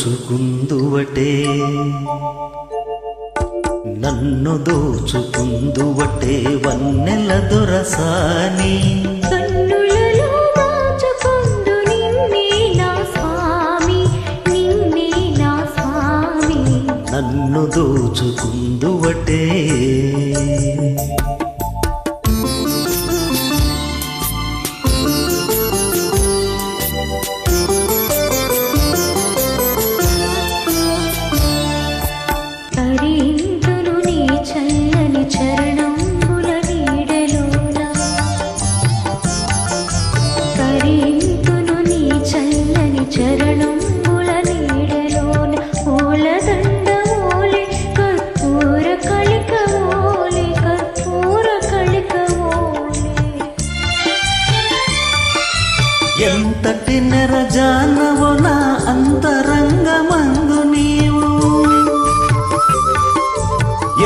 దోచుకుందువటే నన్ను దోచుకుందువటే వన్నెల దొరసాని కన్నులలో దాచుకొందు నిన్నే నా స్వామి నిన్నే నా స్వామి నన్ను దోచుకుందువటే తరింతును నీ చల్లని చరణంబుల నీడలోన తరింతును నీ చల్లని చరణంబుల నీడలోన పూలదండ ఓలే కర్పూర కళిక ఓలే కర్పూర కళిక ఓలే ఎంతటి నెరజానవో నా అంతరంగమందు నీవు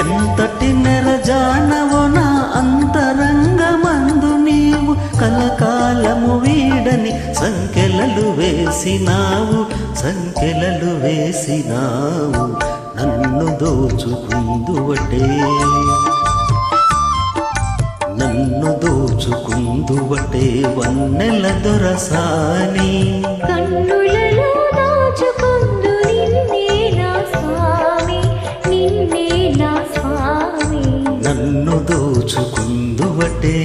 ఎంతటి నెరజానవో నా అంతరంగమందు నీవు కలకాలము వీడని సంకెలలు వేసినావు సంకెలలు వేసినావు నన్ను దోచుకుందువటే నన్ను దోచుకుందువటే వన్నెల దొరసాని కన్నులలో దాచుకొందు నిన్నే నా స్వామి నిన్నే నా స్వామి నన్ను దోచుకుందువటే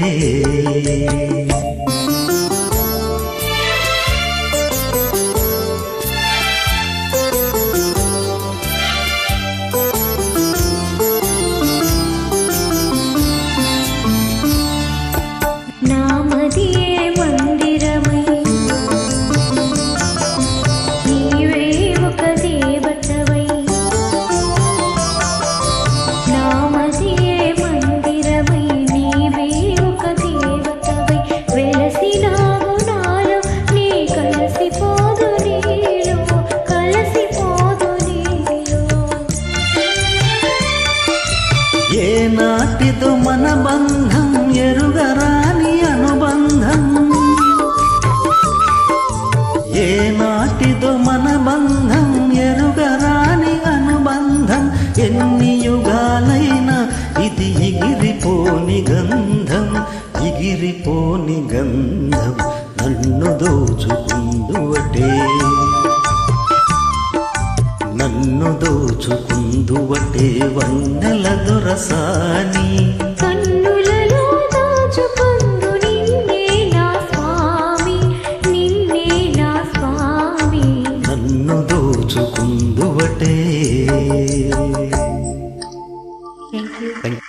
నామదియే మందిరమై నీవే ఒక దేవతవై నామదియే మందిరమై నీవే ఒక దేవతవై వెలసినావు నాలో నీ కలసిపోదు నీలో కలసిపోదు నీలో ఏ నాటిదో మన బంధం ఎరుగరాని అనుబంధం ఏ నాటిదో మన బంధం ఎరుగరాని అనుబంధం ఎన్ని యుగాలైనా ఇది ఎగిరిపోని గంధం ఎగిరిపోని గంధం నన్ను దోచుకుందువటే నన్ను దోచుకుందువటే వన్నెల దొరసాని కన్నులలో దాచుకొందు నిన్నే నా స్వామి నిన్నే నా స్వామి నన్ను దోచుకుందువటే థ్యాంక్ యూ